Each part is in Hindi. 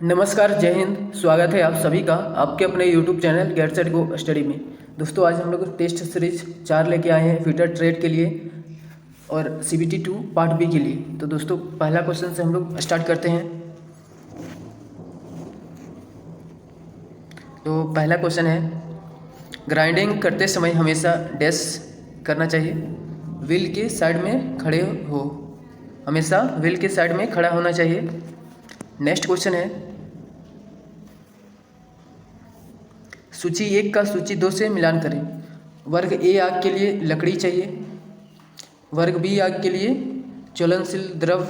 नमस्कार, जय हिंद। स्वागत है आप सभी का आपके अपने YouTube channel get set go study में। दोस्तों, आज हम लोग टेस्ट सीरीज 4 लेके आए हैं फिटर ट्रेड के लिए और CBT 2 पार्ट बी के लिए। तो दोस्तों, पहला क्वेश्चन से हम लोग स्टार्ट करते हैं। तो पहला क्वेश्चन है, ग्राइंडिंग करते समय हमेशा डैश करना चाहिए। व्हील के साइड में खड़े हो, हमेशा व्हील के साइड में खड़ा होना चाहिए। नेक्स्ट क्वेश्चन है, सूची 1 का सूची 2 से मिलान करें। वर्ग ए आग के लिए लकड़ी चाहिए, वर्ग बी आग के लिए ज्वलनशील द्रव,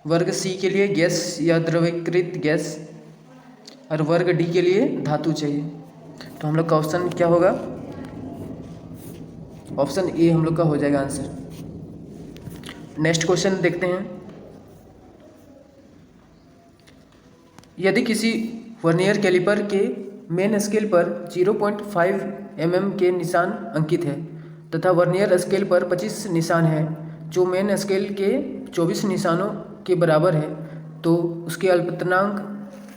वर्ग सी के लिए गैस या द्रवीकृत गैस और वर्ग डी के लिए धातु चाहिए। तो हम लोग का ऑप्शन क्या होगा? ऑप्शन ए हम लोग का हो जाएगा आंसर। नेक्स्ट क्वेश्चन देखते हैं, यदि किसी वर्नियर कैलिपर के मेन स्केल पर 0.5 mm के निशान अंकित है तथा वर्नियर स्केल पर 25 निशान है जो मेन स्केल के 24 निशानों के बराबर है, तो उसके अल्पतनांक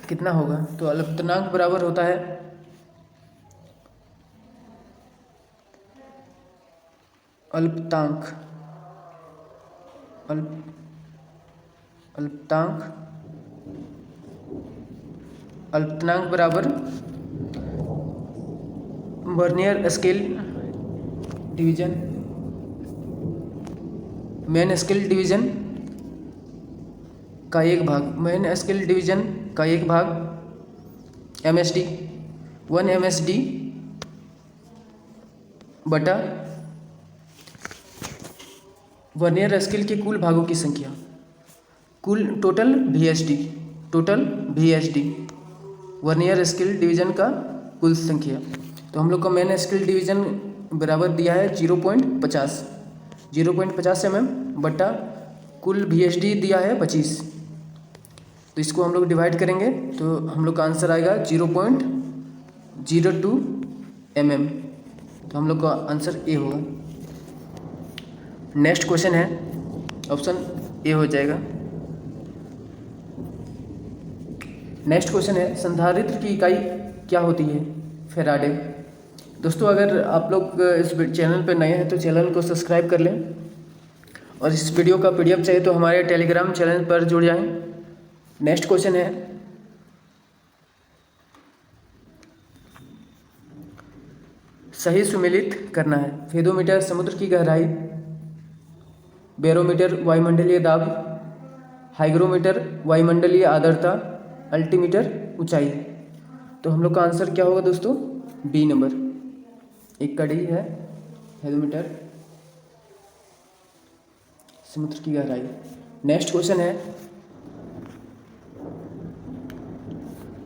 कितना होगा? तो अल्पतनांक बराबर होता है अल्पतांक अल्पतनांक बराबर vernier scale division main scale division का एक भाग, मेन स्केल डिवीजन का एक भाग MSD 1 MSD बटा वर्नियर स्केल के कुल भागों की संख्या, कुल total VSD vernier scale division का कुल संख्या। तो हम लोग का मेन स्केल डिवीजन बराबर दिया है 0.50 mm बटा कुल VSD दिया है 25। तो इसको हम लोग डिवाइड करेंगे तो हम लोग का आंसर आएगा 0.02 mm। तो हम लोग का आंसर ए होगा। नेक्स्ट क्वेश्चन है, ऑप्शन ए हो जाएगा। नेक्स्ट क्वेश्चन है, संधारित्र की इकाई क्या होती है? फैराडे। दोस्तों, अगर आप लोग इस चैनल पर नए हैं तो चैनल को सब्सक्राइब कर लें और इस वीडियो का PDF चाहिए तो हमारे टेलीग्राम चैनल पर जुड़ जाएं। नेक्स्ट क्वेश्चन है, सही सुमेलित करना है। फेदोमीटर समुद्र की गहराई, बैरोमीटर वायुमंडलीय दाब, हाइग्रोमीटर वायुमंडलीय आर्द्रता, अल्टीमीटर ऊंचाई। तो हम लोग का आंसर क्या होगा दोस्तों? बी नंबर, एक का डी है, फेदोमीटर समुद्र की गहराई। नेक्स्ट क्वेश्चन है,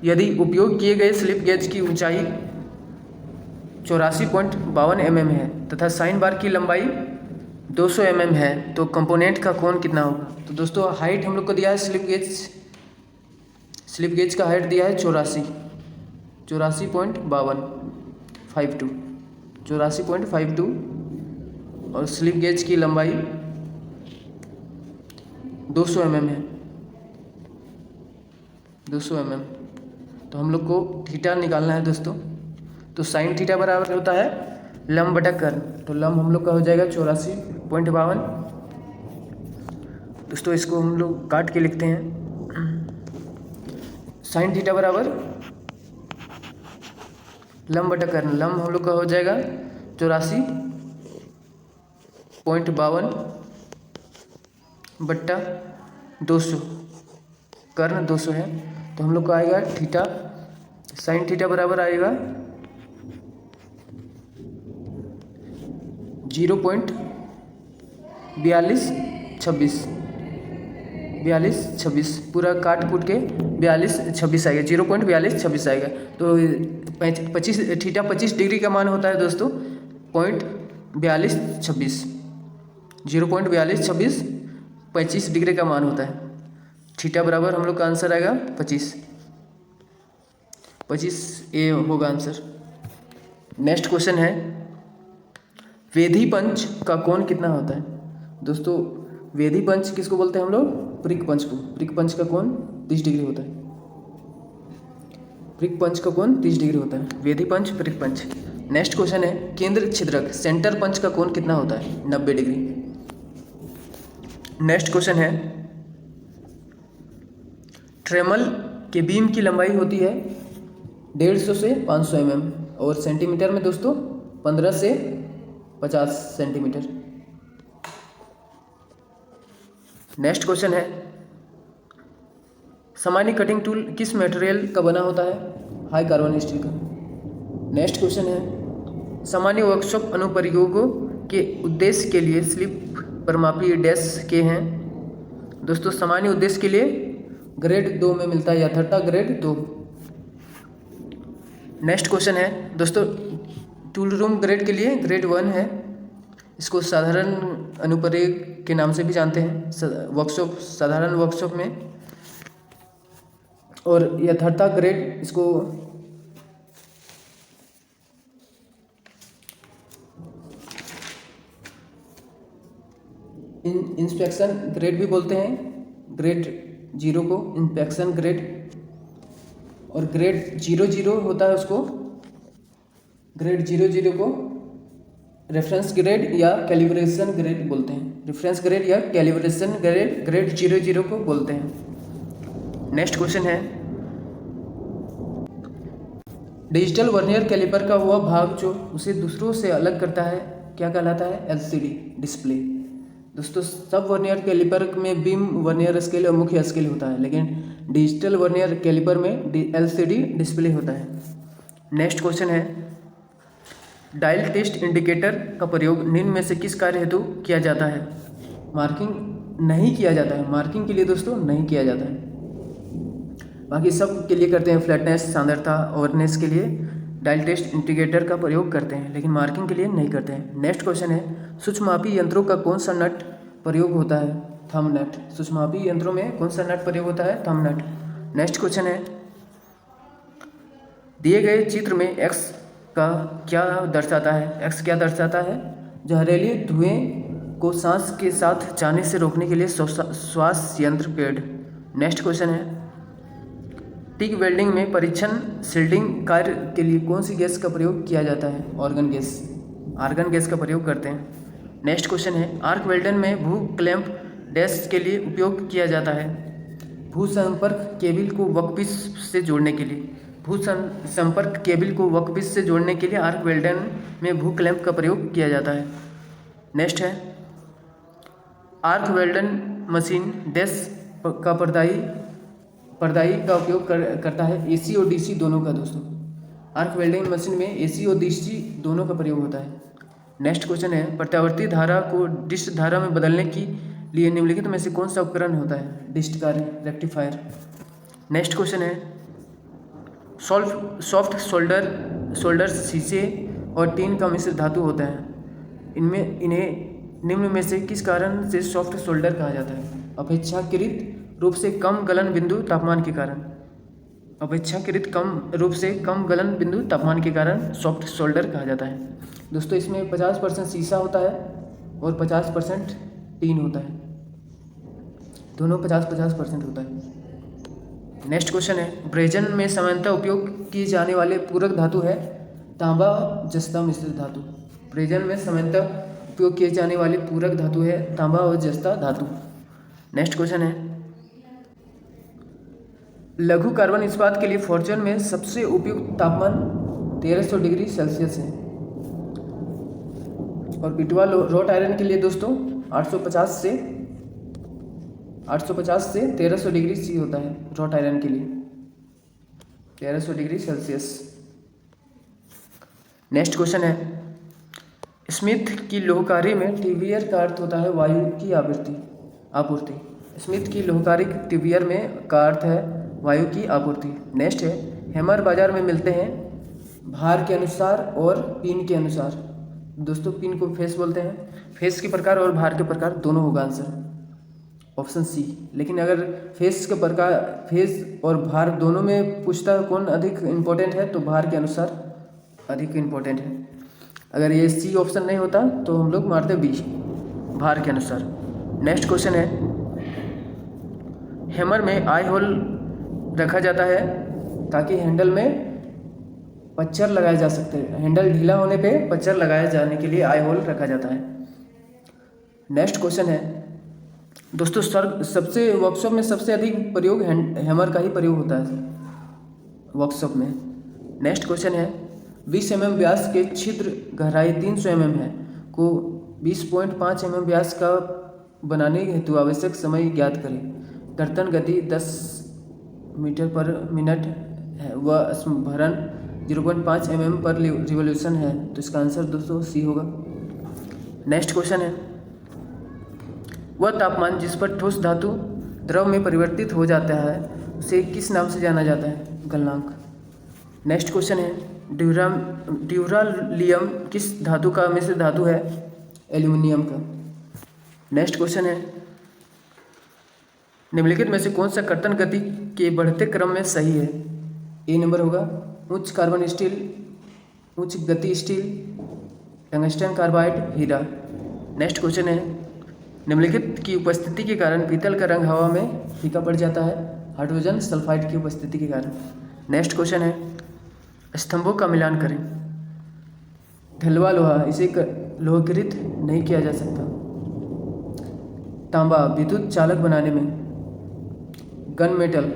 यदि उपयोग किए गए स्लिप गेज की ऊंचाई 84.52 mm है तथा साइन बार की लंबाई 200 mm है तो कंपोनेंट का कोण कितना होगा? तो दोस्तों, हाइट हम लोग को दिया है स्लिप गेज का हाइट दिया है 84.52 और स्लिप गेज की लंबाई 200 mm है, 200 mm। तो हम लोग को थीटा निकालना है दोस्तों। तो साइन थीटा बराबर होता है लंब बटा कर्ण। तो लंब हम लोग का हो जाएगा 84.52। दोस्तों, इसको हम लोग काट के लिखते हैं। साइन थीटा बराबर लंब बटा कर्ण, लंब हम लोग का हो जाएगा 84.52 बट्टा 200, कर्ण 200 है। तो हम लोग का आएगा थीटा, साइन थीटा बराबर आएगा 0.4226 पूरा काट कूट के 4226 आएगा, 0.4226 आएगा। तो 25 थीटा 25 डिग्री का मान होता है दोस्तों 0.4226, 0.4226 25 डिग्री का मान होता है। थीटा बराबर हम लोग का आंसर आएगा 25 ए होगा आंसर। नेक्स्ट क्वेश्चन है, वेधी पंच का कोण कितना होता है? दोस्तों, वेधी पंच किसको बोलते हैं हम लोग? प्रिक पंच को। प्रिक पंच का कोण 30 डिग्री होता है। पृक पंच का कोण 30 डिग्री होता है। वेदी पंच, पृक पंच। नेक्स्ट क्वेश्चन है केंद्र छिद्रक सेंटर पंच का कोण कितना होता है? 90 डिग्री। नेक्स्ट क्वेश्चन है ट्रेमल के बीम की लंबाई होती है 150 से 500 mm और सेंटीमीटर में दोस्तों 15 से 50 सेंटीमीटर। नेक्स्ट क्वेश्चन है सामान्य कटिंग टूल किस मटेरियल का बना होता है? हाई कार्बन स्टील का। नेक्स्ट क्वेश्चन है सामान्य वर्कशॉप अनुप्रयोगों के उद्देश्य के लिए स्लिप पर मापी डैश के हैं? दोस्तों सामान्य उद्देश्य के लिए ग्रेड 2 में मिलता है, यथार्थ ग्रेड 2। नेक्स्ट क्वेश्चन है दोस्तों टूल रूम ग्रेड के लिए ग्रेड 1 है, इसको साधारण अनुप्रयोग के नाम से भी जानते हैं, वर्कशॉप साधारण वर्कशॉप में। और यथार्थ ग्रेड इसको इंस्पेक्शन ग्रेड भी बोलते हैं, ग्रेड 0 को इंस्पेक्शन ग्रेड, और ग्रेड 00 होता है उसको, ग्रेड 00 को रेफरेंस ग्रेड या कैलिब्रेशन ग्रेड बोलते हैं। रेफरेंस ग्रेड या कैलिब्रेशन ग्रेड ग्रेड 00 को बोलते हैं। नेक्स्ट क्वेश्चन है डिजिटल वर्नियर कैलिपर का वह भाग जो उसे दूसरों से अलग करता है क्या कहलाता है? LCD display. दोस्तों सब वर्नियर कैलिपर में बीम वर्नियर स्केल और मुख्य स्केल होता है, लेकिन डिजिटल वर्नियर कैलिपर में LCD डिस्प्ले होता है। नेक्स्ट क्वेश्चन है डायल टेस्ट इंडिकेटर का प्रयोग निम्न में से किस कार्य हेतु किया जाता है? मार्किंग नहीं किया जाता है, मार्किंग के लिए दोस्तों नहीं किया जाता है, बाकी सब के लिए करते हैं। फ्लैटनेस, सांद्रता, ओवरनेस के लिए डायल टेस्ट इंडिकेटर का प्रयोग करते हैं, लेकिन मार्किंग के लिए नहीं करते हैं। नेक्स्ट क्वेश्चन है सूक्ष्ममापी यंत्रों का कौन सा नट प्रयोग होता है? थंब नट। सूक्ष्ममापी यंत्रों में कौन सा नट प्रयोग होता है? थंब नट। नेक्स्ट क्वेश्चन है दिए गए चित्र में एक्स का क्या दर्शाता है? एक्स क्या दर्शाता है? जहरीले धुएं को सांस के साथ जाने से रोकने के लिए श्वास यंत्र पेड़। नेक्स्ट क्वेश्चन है टिक वेल्डिंग में परीक्षण सील्डिंग कार्य के लिए कौन सी गैस का प्रयोग किया जाता है? Argon gas. आर्गन गैस का प्रयोग करते हैं। नेक्स्ट क्वेश्चन है आर्क वेल्डन में भू क्लैंप डैश के लिए उपयोग किया जाता है? भू संपर्क केबल को वर्कपीस से जोड़ने के लिए। भू संपर्क केबल को वर्कपीस से जोड़ने के लिए आर्क वेल्डन में भू क्लैंप का प्रयोग किया जाता है। नेक्स्ट है आर्क वेल्डन मशीन डैश का पर्दाई का उपयोग करता है AC और DC दोनों का। दोस्तों आर्क वेल्डिंग मशीन में AC और DC दोनों का प्रयोग होता है। नेक्स्ट क्वेश्चन है प्रत्यावर्ती धारा को डिस्ट धारा में बदलने के लिए निम्नलिखित में से कौन सा उपकरण होता है? डिस्ट कार्य, रेक्टिफायर। नेक्स्ट क्वेश्चन है सॉफ्ट सोल्डर शीशे और टीन का मिश्र धातु होता है, इन्हें निम्न में से किस कारण से सॉफ्ट सोल्डर कहा जाता है? अपेक्षाकृत रूप से कम गलन बिंदु तापमान के कारण। अपेक्षाकृत कम रूप से कम गलन बिंदु तापमान के कारण सॉफ्ट सोल्डर कहा जाता है। दोस्तों इसमें 50% शीशा होता है और 50% टीन होता है, दोनों 50-50% होता है। नेक्स्ट क्वेश्चन है ब्रेजन में सामान्यतः उपयोग किए जाने वाले पूरक धातु है तांबा जस्ता मिश्रित धातु। ब्रेजन में सामान्यतः उपयोग किए जाने वाले पूरक धातु है तांबा और जस्ता धातु। नेक्स्ट क्वेश्चन है लघु कार्बन इस्पात के लिए फॉर्च्यून में सबसे उपयुक्त तापमान 1300 डिग्री सेल्सियस है, और बिटवा रॉट आयरन के लिए दोस्तों 850 से 1300 डिग्री सी होता है। रॉट आयरन के लिए 1300 डिग्री सेल्सियस। नेक्स्ट क्वेश्चन है स्मिथ की लोहकारी में ट्यूबियर का अर्थ होता है वायु की आपूर्ति। स्मिथ की लोहकारी ट्यूबियर में का अर्थ है वायु की आपूर्ति। नेक्स्ट है हैमर बाजार में मिलते हैं भार के अनुसार और पिन के अनुसार। दोस्तों पिन को फेस बोलते हैं, फेस के प्रकार और भार के प्रकार दोनों होगा आंसर ऑप्शन सी। लेकिन अगर फेस के प्रकार, फेस और भार दोनों में पूछता कौन अधिक इम्पोर्टेंट है तो भार के अनुसार अधिक इम्पोर्टेंट है। अगर ये सी ऑप्शन नहीं होता तो हम लोग मारते बी, भार के अनुसार। नेक्स्ट क्वेश्चन है हैमर में आई होल रखा जाता है ताकि हैंडल में पच्चर लगाए जा सकते हैं। हैंडल ढीला होने पे पच्चर लगाए जाने के लिए आई होल रखा जाता है। नेक्स्ट क्वेश्चन है दोस्तों, सबसे वर्कशॉप में सबसे अधिक प्रयोग हैमर का ही प्रयोग होता है वर्कशॉप में। नेक्स्ट क्वेश्चन है 20 mm व्यास के छिद्र गहराई 300 mm है को 20.5 mm व्यास का बनाने हेतु आवश्यक समय ज्ञात करें। कर्तन गति 10 मीटर पर मिनट है व स्मरण 0.5 mm पर रिवोल्यूशन है, तो इसका आंसर दोस्तों सी होगा। नेक्स्ट क्वेश्चन है वह तापमान जिस पर ठोस धातु द्रव में परिवर्तित हो जाता है उसे किस नाम से जाना जाता है? गलनांक। नेक्स्ट क्वेश्चन है ड्यूरालियम किस धातु का मिश्र धातु है? एल्यूमिनियम का। नेक्स्ट क्वेश्चन है निम्नलिखित में से कौन सा कर्तन गति के बढ़ते क्रम में सही है? ए नंबर होगा उच्च कार्बन स्टील, उच्च गति स्टील, टंगस्टन कार्बाइड, हीरा। नेक्स्ट क्वेश्चन है निम्नलिखित की उपस्थिति के कारण पीतल का रंग हवा में फीका पड़ जाता है? हाइड्रोजन सल्फाइड की उपस्थिति के कारण। नेक्स्ट क्वेश्चन है स्तंभों का मिलान करें। ढलवा लोहा, इसे लोहकृत नहीं किया जा सकता। तांबा विद्युत चालक बनाने में। गन मेटल,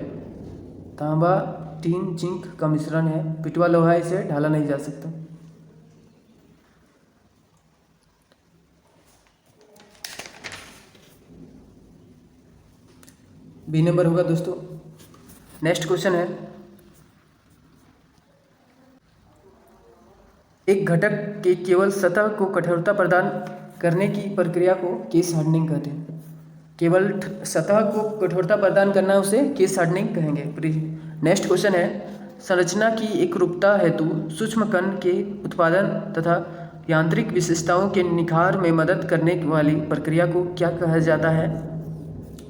तांबा टीन जिंक का मिश्रण है। पिटवा लोहा, इसे ढाला नहीं जा सकता। बी नंबर होगा दोस्तों। नेक्स्ट क्वेश्चन है एक घटक के केवल सतह को कठोरता प्रदान करने की प्रक्रिया को केस हार्डनिंग कहते हैं। केवल सतह को कठोरता प्रदान करना उसे केस हार्डनिंग कहेंगे। नेक्स्ट क्वेश्चन है संरचना की एकरूपता हेतु सूक्ष्म कण के उत्पादन तथा यांत्रिक विशेषताओं के निखार में मदद करने वाली प्रक्रिया को क्या कहा जाता है?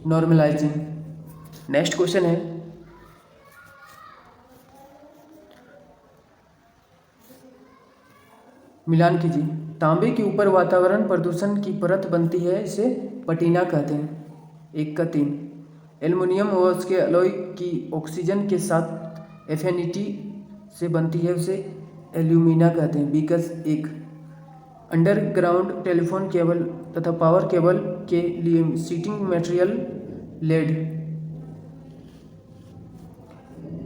नॉर्मलाइजिंग। नेक्स्ट क्वेश्चन है मिलान कीजिए। तांबे के ऊपर वातावरण प्रदूषण की परत बनती है, इसे पटीना कहते हैं। 1 का 3। एल्युमिनियम व उसके अलॉय की ऑक्सीजन के साथ एफिनिटी से बनती है, उसे एल्यूमिना कहते हैं। 2 का 1। अंडरग्राउंड टेलीफोन केबल तथा पावर केबल के लिए सीटिंग मटेरियल लेड,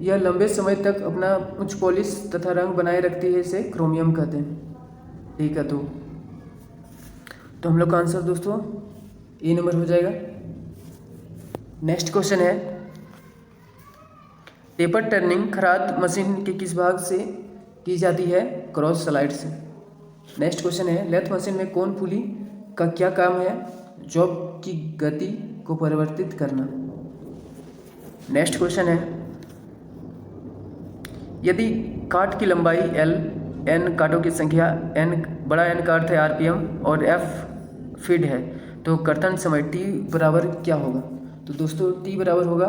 यह लंबे समय तक अपना उच्च पॉलिश तथा रंग बनाए रखती है, इसे क्रोमियम कहते हैं। 1 का 2। तो हम लोग का आंसर दोस्तों ए नंबर हो जाएगा। नेक्स्ट क्वेश्चन है टेपर टर्निंग खराद मशीन के किस भाग से की जाती है? क्रॉस स्लाइड से। नेक्स्ट क्वेश्चन है लेथ मशीन में कौन पुली का क्या काम है? जॉब की गति को परिवर्तित करना। नेक्स्ट क्वेश्चन है यदि काट की लंबाई L, N काटों की संख्या N, बड़ा N का अर्थ है RPM और F फीड है, तो कर्तन समय T बराबर क्या होगा? तो दोस्तों T बराबर होगा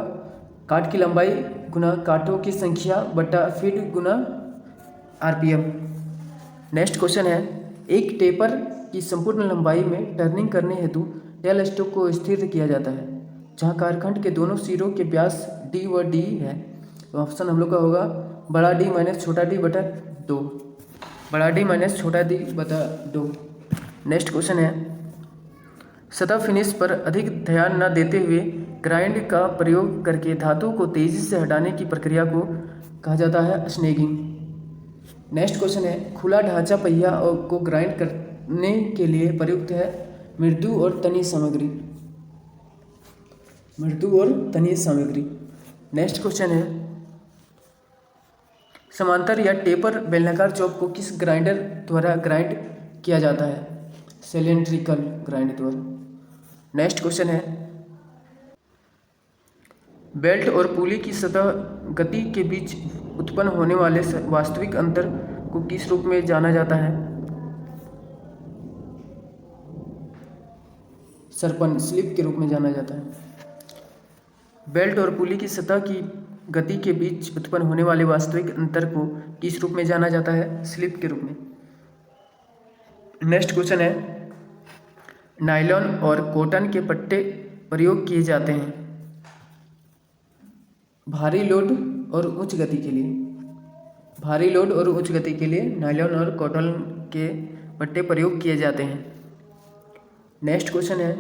काट की लंबाई गुना काटों की संख्या बटा फीड गुना RPM। नेक्स्ट क्वेश्चन है एक टेपर की संपूर्ण लंबाई में टर्निंग करने हेतु टेल स्टॉक को स्थिर किया जाता है जहां कारखंड के दोनों सिरों के व्यास D व D है। तो ऑप्शन हम लोग का होगा बड़ा D माइनस छोटा d बटा 2। बड़ा D माइनस छोटा d बटा 2। नेक्स्ट क्वेश्चन है सतह फिनिश पर अधिक ध्यान न देते हुए ग्राइंड का प्रयोग करके धातु को तेजी से हटाने की प्रक्रिया को कहा जाता है स्नेगिंग। नेक्स्ट क्वेश्चन है खुला ढांचा पहिया को ग्राइंड करने के लिए प्रयुक्त है मृदु और तनी सामग्री। मृदु और तनी सामग्री। नेक्स्ट क्वेश्चन है समांतर या टेपर बेलनाकार चॉप को किस ग्राइंडर द्वारा ग्राइंड किया जाता है? सिलेंड्रिकल ग्राइंड द्वारा। नेक्स्ट क्वेश्चन है बेल्ट और पुली की सतह गति के बीच उत्पन्न होने वाले वास्तविक अंतर को किस रूप में जाना जाता है? सरपन, स्लिप के रूप में जाना जाता है। बेल्ट और पुली की सतह की गति के बीच उत्पन्न होने वाले वास्तविक अंतर को किस रूप में जाना जाता है? स्लिप के रूप में। नेक्स्ट क्वेश्चन है नायलॉन और कॉटन के पट्टे प्रयोग किए जाते हैं भारी लोड और उच्च गति के लिए। भारी लोड और उच्च गति के लिए नायलॉन और कॉटन के पट्टे प्रयोग किए जाते हैं। नेक्स्ट क्वेश्चन है,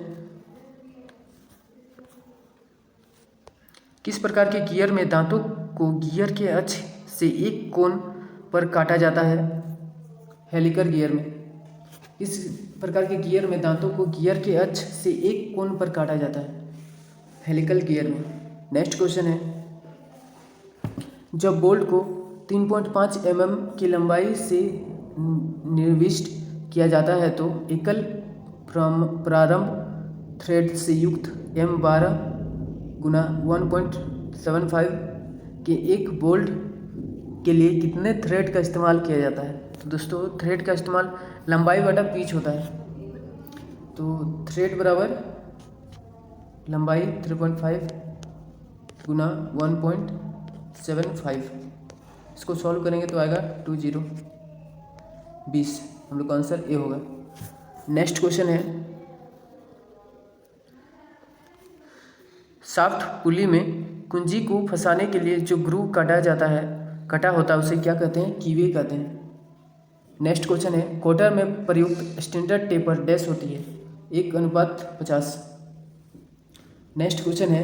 किस प्रकार के गियर में दांतों को गियर के अक्ष से एक कोण पर काटा जाता है? हेलिकल गियर में। इस प्रकार के गियर में दांतों को गियर के अक्ष से एक कोण पर काटा जाता है, हेलिकल गियर में। नेक्स्ट क्वेश्चन है, जब बोल्ट को 3.5 mm की लंबाई से निर्दिष्ट किया जाता है तो एकल प्रारंभ थ्रेड से युक्त M12 गुना 1.75 के एक बोल्ट के लिए कितने थ्रेड का इस्तेमाल किया जाता है? तो दोस्तों थ्रेड का इस्तेमाल लंबाई बटा पिच होता है, तो थ्रेड बराबर लंबाई 3.5 गुना 1.75। इसको सॉल्व करेंगे तो आएगा 20 हम लोग का आंसर ए होगा। नेक्स्ट क्वेश्चन है, शाफ्ट पुली में कुंजी को फंसाने के लिए जो ग्रूव कटा होता है उसे क्या कहते हैं? कीवे कहते हैं। नेक्स्ट क्वेश्चन है, क्वार्टर में प्रयुक्त स्टैंडर्ड टेपर डैश होती है 1:50। नेक्स्ट क्वेश्चन है,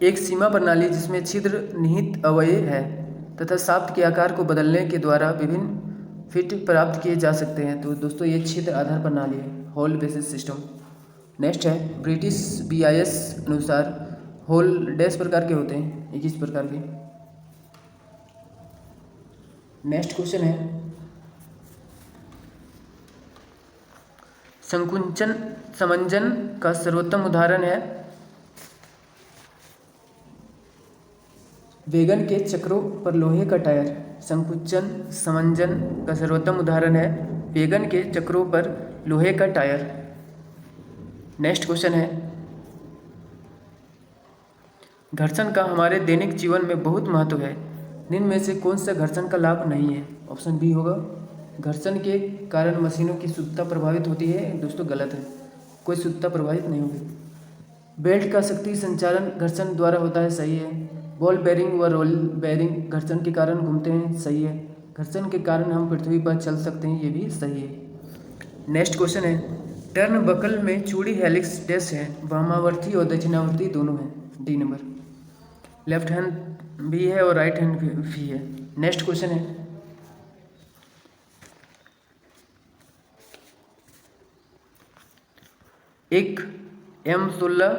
एक सीमा प्रणाली जिसमें छिद्र निहित अवयव है तथा शाफ्ट के आकार को बदलने के द्वारा विभिन्न फिट प्राप्त किए जा सकते हैं, तो दोस्तों ये छिद्र आधार प्रणाली है, होल बेसिस सिस्टम। नेक्स्ट है, ब्रिटिश BIS अनुसार होल डैश प्रकार के होते हैं? 21 प्रकार के। नेक्स्ट क्वेश्चन है, संकुचन समंजन का सर्वोत्तम उदाहरण है? वैगन के चक्रों पर लोहे का टायर। संकुचन समंजन का सर्वोत्तम उदाहरण है वैगन के चक्रों पर लोहे का टायर। नेक्स्ट क्वेश्चन है, घर्षण का हमारे दैनिक जीवन में बहुत महत्व है, निम्न में से कौन सा घर्षण का लाभ नहीं है? ऑप्शन बी होगा, घर्षण के कारण मशीनों की शुद्धता प्रभावित होती है। दोस्तों गलत है, कोई शुद्धता प्रभावित नहीं होगी। बेल्ट का शक्ति संचालन घर्षण द्वारा होता है, सही है। बॉल बेरिंग व रोल बेरिंग घर्षण के कारण घूमते हैं, सही है। घर्षण के कारण हम पृथ्वी पर चल सकते हैं, ये भी सही है। नेक्स्ट क्वेश्चन है, टर्न बकल में चूड़ी हेलिक्स डैश है? वामावर्ती और दक्षिणावर्ती दोनों है, डी नंबर। लेफ्ट हैंड भी है और राइट हैंड भी है। नेक्स्ट क्वेश्चन है, एक M16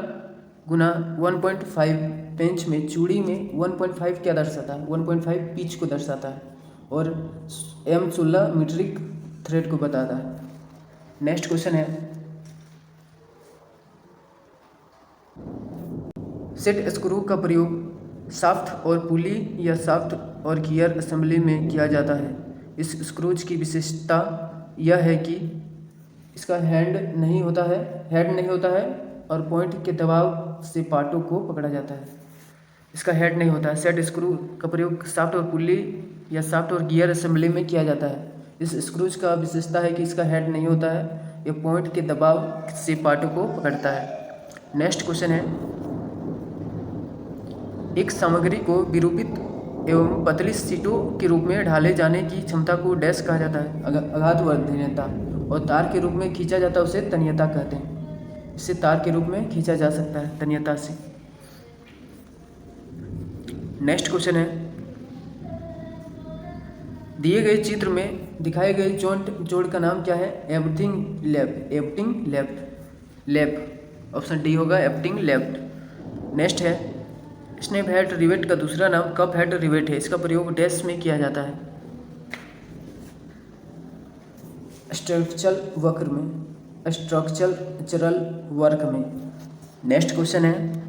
गुना 1.5 पेंच में चूड़ी में 1.5 क्या दर्शाता है? 1.5 पिच को दर्शाता है और M16 मीट्रिक थ्रेड को बताता है। नेक्स्ट क्वेश्चन है, सेट स्क्रू का प्रयोग शाफ्ट और पुली या शाफ्ट और गियर असेंबली में किया जाता है। इस स्क्रूज की विशेषता यह है कि इसका हेड नहीं होता है और पॉइंट के दबाव से पार्टों को पकड़ा जाता है। इसका हेड नहीं होता है। सेट स्क्रू का प्रयोग शाफ्ट और पुली या शाफ्ट और गियर असेंबली में किया जाता है। इस स्क्रूज का विशेषता है कि इसका हेड नहीं होता है, यह पॉइंट के दबाव से पार्टों को पकड़ता है। नेक्स्ट क्वेश्चन है, एक सामग्री को विरूपित एवं पतली सीटों के रूप में ढाले जाने की क्षमता को डैश कहा जाता है? आघातवर्धनीयता। और तार के रूप में खींचा जाता है उसे तन्यता कहते हैं। इसे तार के रूप में खींचा जा सकता है तन्यता से। नेक्स्ट क्वेश्चन है, दिए गए चित्र में दिखाए गए जॉइंट जोड़ का नाम क्या है? एवटिंग लेफ्ट। ऑप्शन डी होगा एवटिंग लेफ्ट। नेक्स्ट है, स्नैप हेड रिवेट का दूसरा नाम कप हेड रिवेट है। इसका प्रयोग डैश में किया जाता है? स्ट्रक्चरल वर्क में। नेक्स्ट क्वेश्चन है,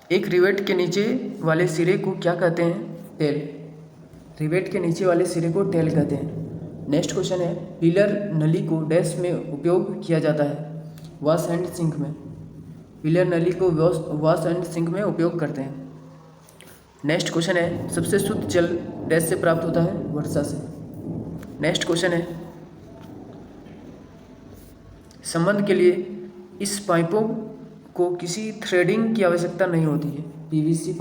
एक रिवेट के नीचे वाले सिरे को क्या कहते हैं? टेल। रिवेट के नीचे वाले सिरे को टेल कहते हैं। नेक्स्ट क्वेश्चन है, पिलर नली को डैश में उपयोग किया जाता है? वॉश एंड सिंक में। पिलर नली को वॉश एंड सिंक में उपयोग करते हैं। नेक्स्ट क्वेश्चन है, सबसे शुद्ध जल डैश से प्राप्त होता है? वर्षा से। नेक्स्ट क्वेश्चन है, संबंध के लिए इस पाइपों को किसी थ्रेडिंग की आवश्यकता नहीं होती है। पीवीसी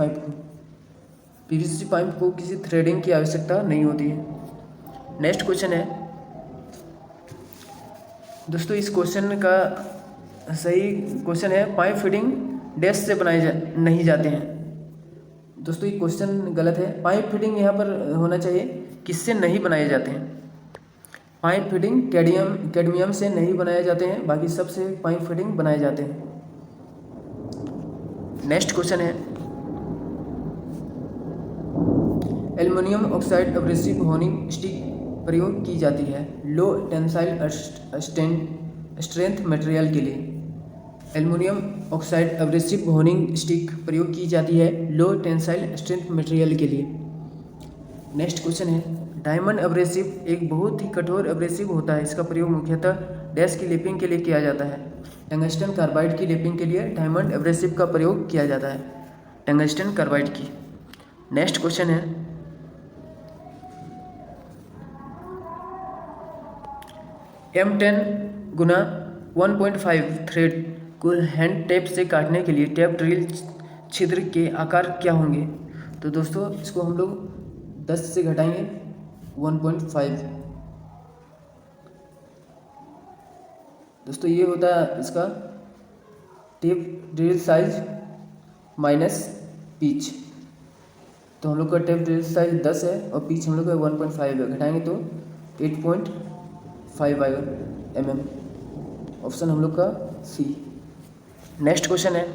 पाइप को किसी थ्रेडिंग की आवश्यकता नहीं होती है। नेक्स्ट क्वेश्चन है दोस्तों, इस क्वेश्चन का सही क्वेश्चन है पाइप फिटिंग डैश से बनाए नहीं जाते हैं। दोस्तों ये क्वेश्चन गलत है। पाइप फिटिंग यहाँ पर होना चाहिए किससे नहीं बनाए जाते हैं। पाइप फिटिंग कैडमियम से नहीं बनाए जाते हैं, बाकी सबसे पाइप फिटिंग बनाए जाते हैं। नेक्स्ट क्वेश्चन है aluminium oxide abrasive honing stick प्रयोग की जाती है लो टेंसाइल स्ट्रेंथ मटेरियल के लिए। Aluminium oxide abrasive honing stick प्रयोग की जाती है लो टेंसाइल स्ट्रेंथ मटेरियल के लिए। नेक्स्ट क्वेश्चन है डायमंड एब्रेसिव एक बहुत ही कठोर एब्रेसिव होता है। इसका प्रयोग मुख्यतः डैश की लेपिंग के लिए किया जाता है। टंगस्टन कार्बाइड की लेपिंग के लिए डायमंड एब्रेसिव का प्रयोग किया जाता है, टंगस्टन कार्बाइड की। नेक्स्ट क्वेश्चन है M10 गुना 1.5 थ्रेड को हैंड टेप से काटने के लिए टेप ड्रिल छिद्र के आकार क्या होंगे। तो दोस्तों इसको हम लोग 10 से घटाएंगे 1.5। दोस्तों ये होता है इसका tap drill size minus pitch. तो हम लोग का टेप ड्रिल साइज 10 है और पीच हम लोग का 1.5 है, घटाएंगे तो 8.5 आएगा mm। ऑप्शन हम लोग का सी। नेक्स्ट क्वेश्चन है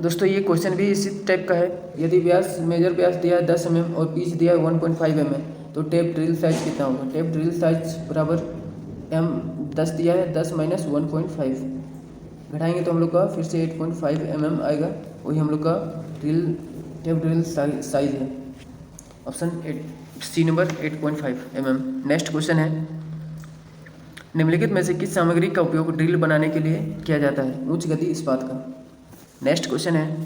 दोस्तों, ये क्वेश्चन भी इसी टाइप का है। यदि व्यास मेजर व्यास दिया है 10 mm और पीच दिया है 1.5 mm तो टेप ड्रिल साइज कितना होगा। टेप ड्रिल साइज बराबर m 10 दिया है, 10 माइनस 1.5 घटाएंगे तो हम लोग का फिर से 8.5 mm आएगा। वही हम लोग का टेप ड्रिल साइज है। Option C number 8.5 mm। Next question है निम्नलिखित में से किस सामग्री का उपयोग ड्रिल बनाने के लिए किया जाता है। उच्च गति इस्पात का। नेक्स्ट क्वेश्चन है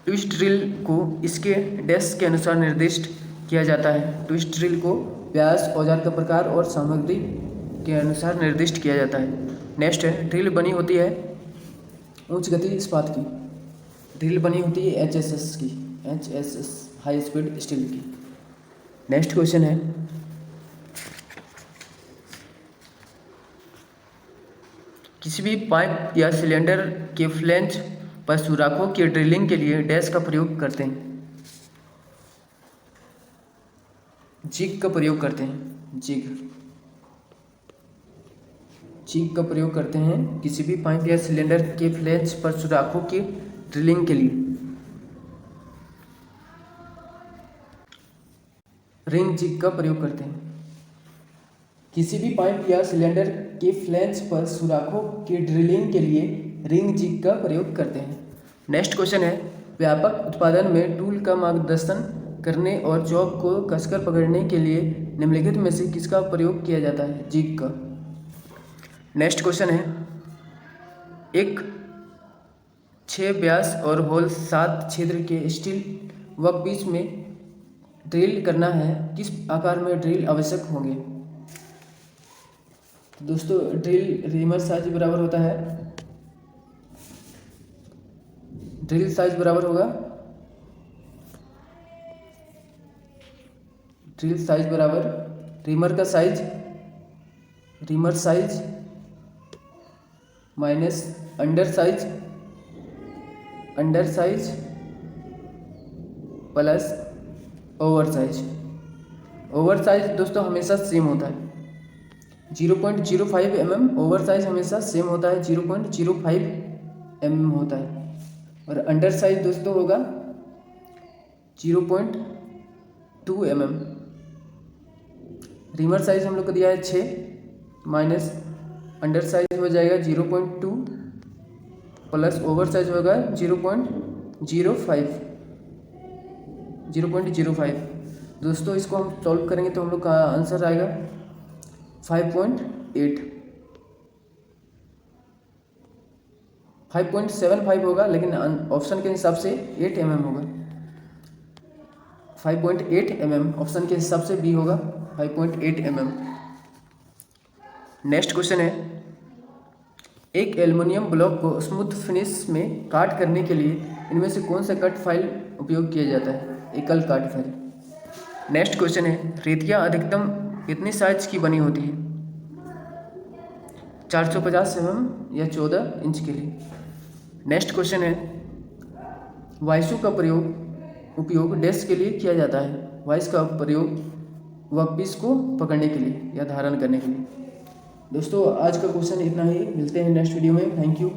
ट्विस्ट ड्रिल को इसके डैश के अनुसार निर्दिष्ट किया जाता है। ट्विस्ट ड्रिल को व्यास, औजार का प्रकार और सामग्री के अनुसार निर्दिष्ट किया जाता है। नेक्स्ट है ड्रिल बनी होती है उच्च गति इस्पात की। ड्रिल बनी होती है HSS की, HSS हाई स्पीड स्टील की। नेक्स्ट क्वेश्चन है किसी भी पाइप या सिलेंडर के फ्लैंज पर सुराखों की ड्रिलिंग के लिए डैश का प्रयोग करते हैं। जिग का प्रयोग करते हैं। जिग का प्रयोग करते हैं किसी भी पाइप या सिलेंडर के फ्लैंज पर सुराखों की ड्रिलिंग के लिए। रिंग जिग का प्रयोग करते हैं। किसी भी पाइप या सिलेंडर के फ्लैंज पर सुराखों की ड्रिलिंग के लिए रिंग जिग का प्रयोग करते हैं। नेक्स्ट क्वेश्चन है व्यापक उत्पादन में टूल का मार्गदर्शन करने और जॉब को कसकर पकड़ने के लिए निम्नलिखित में से किसका प्रयोग किया जाता है। जिग का। नेक्स्ट क्वेश्चन है एक 6 व्यास और होल 7 छिद्र के स्टील वर्कपीस में ड्रिल करना है, किस आकार में ड्रिल आवश्यक होंगे। दोस्तों ड्रिल रीमर साइज बराबर होता है, ड्रिल साइज बराबर होगा ड्रिल साइज बराबर रीमर का size, reamer size minus under size plus over size. Over size दोस्तों हमेशा सेम होता है 0.05 mm। ओवर साइज हमेशा सेम होता है 0.05 mm होता है। और अंडर साइज दोस्तों होगा 0.2 mm। रीमर साइज हम लोग को दिया है 6 माइनस अंडर साइज हो जाएगा 0.2 प्लस ओवर साइज होगा 0.05। दोस्तों इसको हम सॉल्व करेंगे तो हम लोग का आंसर आएगा 5.75 होगा, लेकिन ऑप्शन के हिसाब से 8 mm होगा। 5.8 mm ऑप्शन के हिसाब से बी होगा 5.8 mm। नेक्स्ट क्वेश्चन है एक एल्युमिनियम ब्लॉक को स्मूथ फिनिश में काट करने के लिए इनमें से कौन सा कट फाइल उपयोग किया जाता है? एकल काट फाइल। नेक्स्ट क्वेश्चन है, रेतियाँ अधिकतम कितनी साइज की बनी होती है? 450 mm या 14 इंच के लिए। नेक्स्ट क्वेश्चन है, वाइसू का उपयोग डैश के लिए किया जाता है? वाइस का प्रयोग वर्कपीस को पकड़ने के लिए या धारण करने के लिए। दोस्तों आज का क्वेश्चन इतना ही, मिलते हैं नेक्स्ट वीडियो में। Thank you.